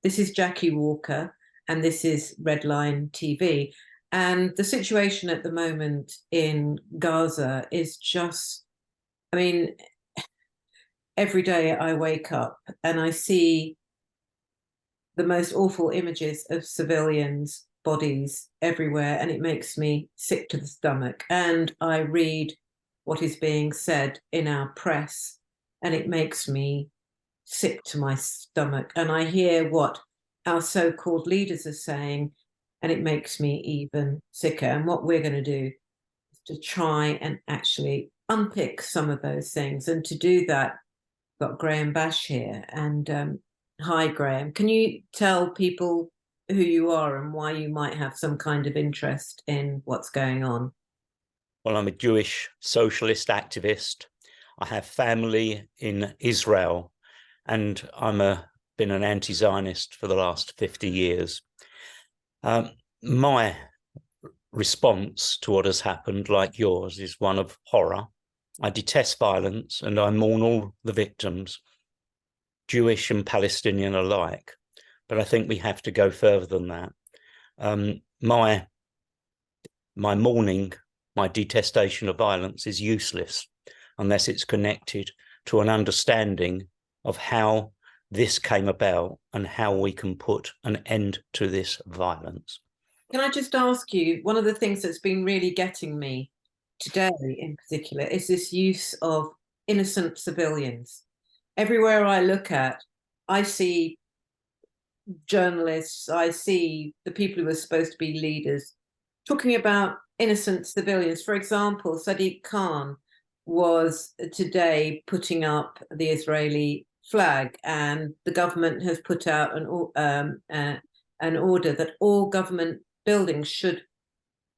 This is Jackie Walker, and this is Redline TV. And the situation at the moment in Gaza is just, I mean, every day I wake up and I see the most awful images of civilians' bodies everywhere, and it makes me sick to the stomach. And I read what is being said in our press, and it makes me sick to my stomach. And I hear what our so-called leaders are saying, and it makes me even sicker. And what we're going to do is to try and actually unpick some of those things. And to do that, I've got Graham Bash here. And hi, Graham. Can you tell people who you are and why you might have some kind of interest in what's going on? Well, I'm a Jewish socialist activist. I have family in Israel, and been an anti-Zionist for the last 50 years. My response to what has happened, like yours, is one of horror. I detest violence, and I mourn all the victims, Jewish and Palestinian alike. But I think we have to go further than that. My mourning, my detestation of violence is useless unless it's connected to an understanding of how this came about and how we can put an end to this violence. Can I just ask you, one of the things that's been really getting me today in particular is this use of innocent civilians. Everywhere I look at, I see journalists, I see the people who are supposed to be leaders talking about innocent civilians. For example, Sadiq Khan was today putting up the Israeli flag, and the government has put out an order that all government buildings should,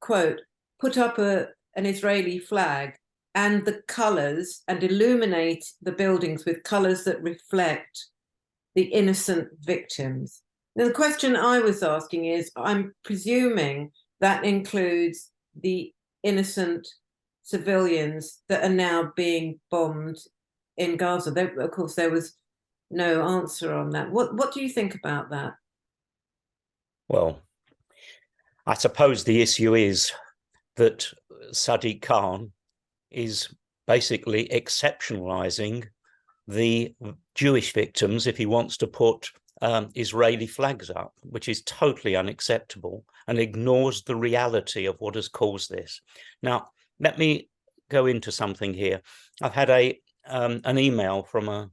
quote, put up an Israeli flag and the colours and illuminate the buildings with colours that reflect the innocent victims. Now, the question I was asking is, I'm presuming that includes the innocent civilians that are now being bombed in Gaza. Of course, there was no answer on that. What do you think about that? Well, I suppose the issue is that Sadiq Khan is basically exceptionalizing the Jewish victims if he wants to put Israeli flags up, which is totally unacceptable and ignores the reality of what has caused this. Now, let me go into something here. I've had an email from a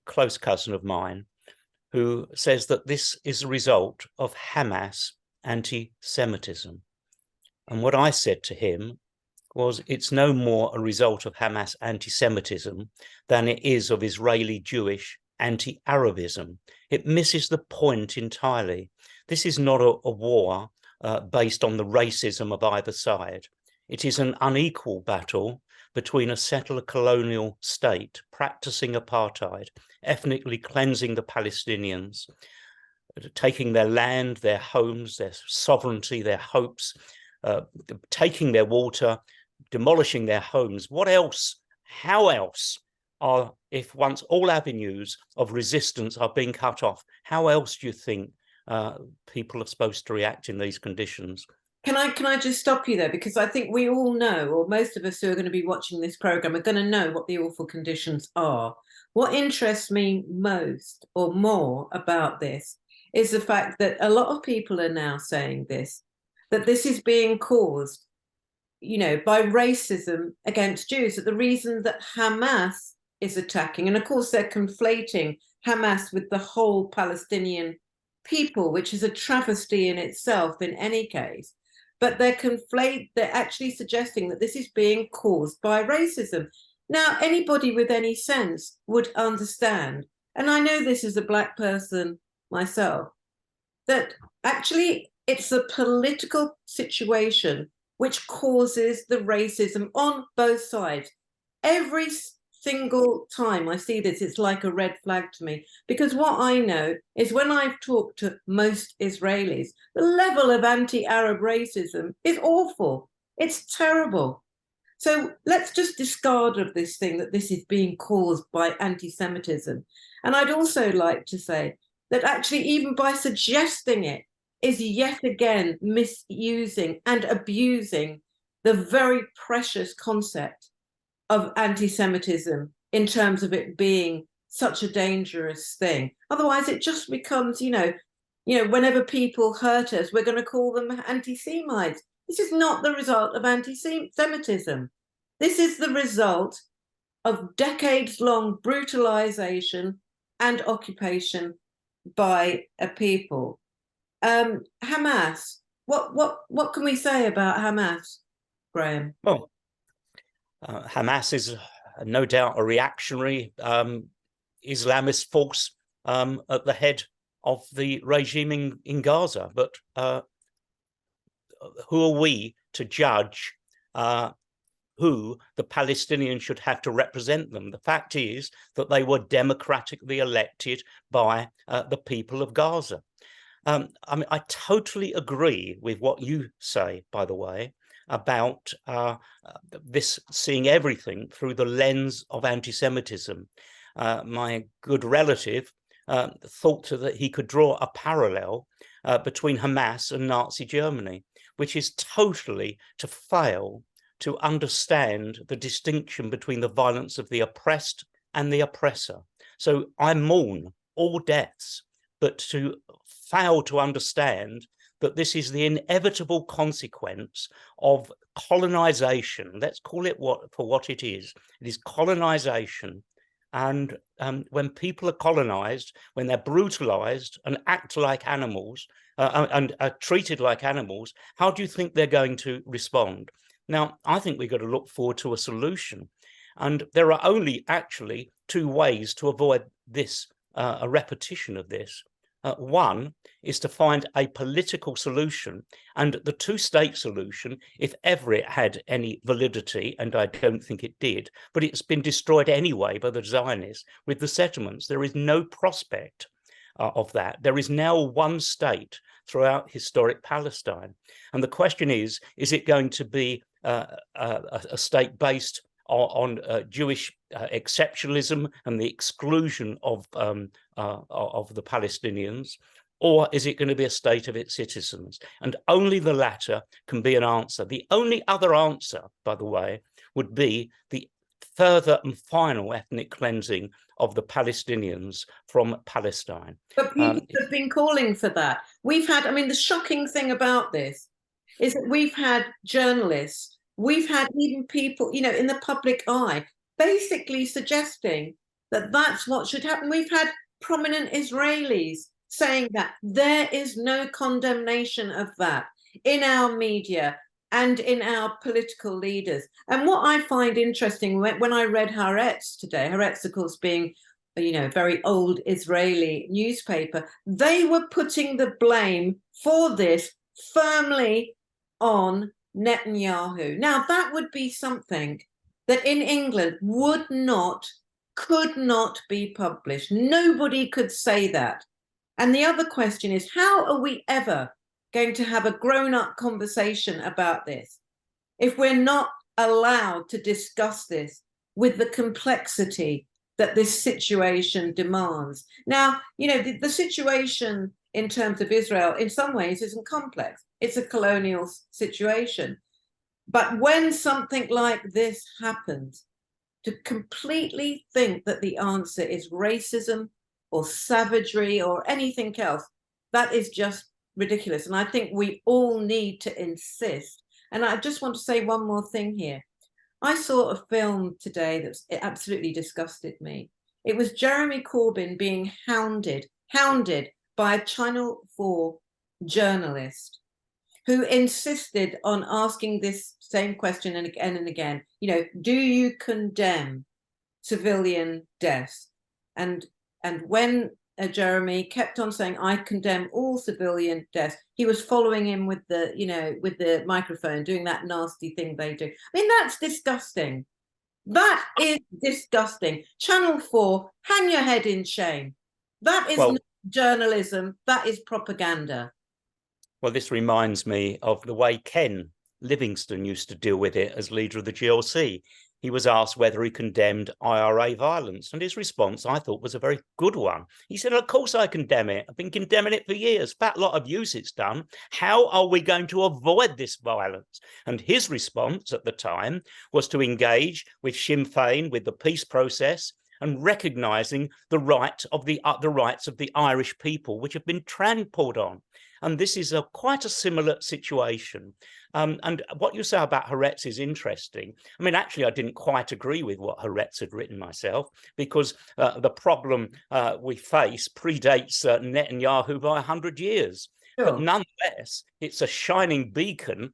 close cousin of mine who says that this is a result of Hamas anti-Semitism. And what I said to him was, it's no more a result of Hamas anti-Semitism than it is of Israeli Jewish anti-Arabism. It misses the point entirely. This is not a war based on the racism of either side. It is an unequal battle between a settler colonial state practicing apartheid, ethnically cleansing the Palestinians, taking their land, their homes, their sovereignty, their hopes, taking their water, demolishing their homes. What else? How else if once all avenues of resistance are being cut off, how else do you think people are supposed to react in these conditions? Can I just stop you there? Because I think we all know, or most of us who are going to be watching this program are going to know what the awful conditions are. What interests me most or more about this is the fact that a lot of people are now saying that this is being caused, by racism against Jews, that the reason that Hamas is attacking, and of course they're conflating Hamas with the whole Palestinian people, which is a travesty in itself in any case. But they're actually suggesting that this is being caused by racism. Now, anybody with any sense would understand, and I know this as a Black person myself, that actually it's a political situation which causes the racism on both sides. Every single time I see this, it's like a red flag to me, because what I know is when I've talked to most Israelis, the level of anti-Arab racism is awful. It's terrible. So let's just discard of this thing that this is being caused by anti-Semitism. And I'd also like to say that actually, even by suggesting it, is yet again misusing and abusing the very precious concept of anti-Semitism in terms of it being such a dangerous thing. Otherwise, it just becomes, whenever people hurt us, we're going to call them anti-Semites. This is not the result of anti-Semitism. This is the result of decades-long brutalization and occupation by a people. Hamas. What can we say about Hamas, Graham? Well, Hamas is no doubt a reactionary Islamist force at the head of the regime in Gaza. But who are we to judge who the Palestinians should have to represent them? The fact is that they were democratically elected by the people of Gaza. I mean, I totally agree with what you say, by the way, about this seeing everything through the lens of anti-Semitism. My good relative thought that he could draw a parallel between Hamas and Nazi Germany, which is totally to fail to understand the distinction between the violence of the oppressed and the oppressor. So I mourn all deaths, but to fail to understand that this is the inevitable consequence of colonization. Let's call it for what it is. It is colonization. And when people are colonized, when they're brutalized and act like animals and are treated like animals, how do you think they're going to respond? Now, I think we've got to look forward to a solution. And there are only actually two ways to avoid this, a repetition of this. One is to find a political solution, and the two-state solution, if ever it had any validity, and I don't think it did, but it's been destroyed anyway by the Zionists with the settlements. There is no prospect of that. There is now one state throughout historic Palestine. And the question is it going to be a state based on Jewish exceptionalism and the exclusion of the Palestinians, or is it going to be a state of its citizens? And only the latter can be an answer. The only other answer, by the way, would be the further and final ethnic cleansing of the Palestinians from Palestine. But people have been calling for that. We've had, I mean, the shocking thing about this is that we've had journalists, we've had even people, in the public eye, basically suggesting that that's what should happen. We've had prominent Israelis saying that there is no condemnation of that in our media and in our political leaders. And what I find interesting when I read Haaretz today, Haaretz, of course, being a very old Israeli newspaper, they were putting the blame for this firmly on Netanyahu. Now, that would be something that in England could not be published. Nobody could say that. And the other question is, how are we ever going to have a grown-up conversation about this if we're not allowed to discuss this with the complexity that this situation demands? Now, the situation in terms of Israel in some ways isn't complex. It's a colonial situation. But when something like this happens, to completely think that the answer is racism or savagery or anything else, that is just ridiculous. And I think we all need to insist. And I just want to say one more thing here. I saw a film today that absolutely disgusted me. It was Jeremy Corbyn being hounded by a Channel 4 journalist who insisted on asking this same question and again, do you condemn civilian deaths? And when Jeremy kept on saying, I condemn all civilian deaths, he was following him with the microphone, doing that nasty thing they do. I mean, that's disgusting. That is disgusting. Channel 4, hang your head in shame. That is not journalism, that is propaganda. Well, this reminds me of the way Ken Livingstone used to deal with it as leader of the GLC. he was asked whether he condemned IRA violence, and his response, I thought, was a very good one. He said, of course I condemn it. I've been condemning it for years. Fat lot of use it's done. How are we going to avoid this violence? And his response at the time was to engage with Sinn Féin, with the peace process, and recognising the rights of the Irish people, which have been trampled on. And this is quite a similar situation. And what you say about Haaretz is interesting. I mean, actually, I didn't quite agree with what Haaretz had written myself, because the problem we face predates Netanyahu by 100 years. Sure. But nonetheless, it's a shining beacon,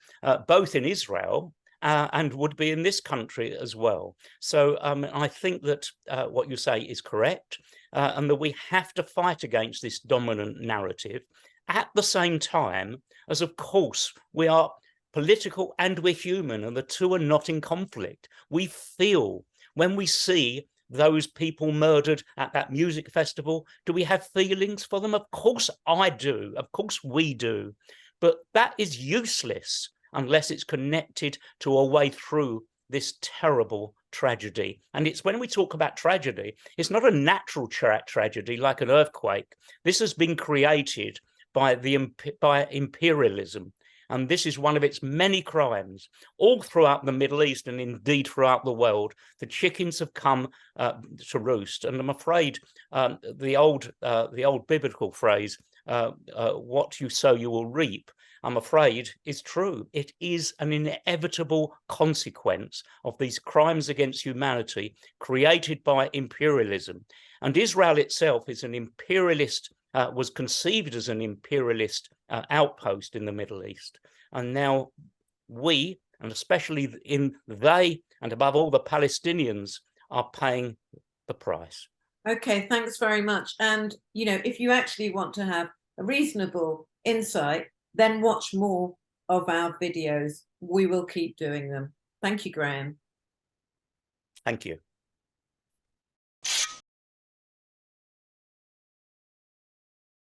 both in Israel and would be in this country as well. So I think that what you say is correct, and that we have to fight against this dominant narrative at the same time as, of course, we are political and we're human, and the two are not in conflict. We feel when we see those people murdered at that music festival, do we have feelings for them? Of course I do. Of course we do. But that is useless unless it's connected to a way through this terrible tragedy. And it's when we talk about tragedy, it's not a natural tragedy like an earthquake. This has been created by imperialism. And this is one of its many crimes. All throughout the Middle East, and indeed throughout the world, the chickens have come to roost. And I'm afraid the old biblical phrase, what you sow you will reap, I'm afraid is true. It is an inevitable consequence of these crimes against humanity created by imperialism. And Israel itself is an imperialist, was conceived as an imperialist outpost in the Middle East. And now we, and especially they, and above all the Palestinians, are paying the price. Okay, thanks very much. And, you know, if you actually want to have a reasonable insight, then watch more of our videos. We will keep doing them. Thank you, Graham. Thank you.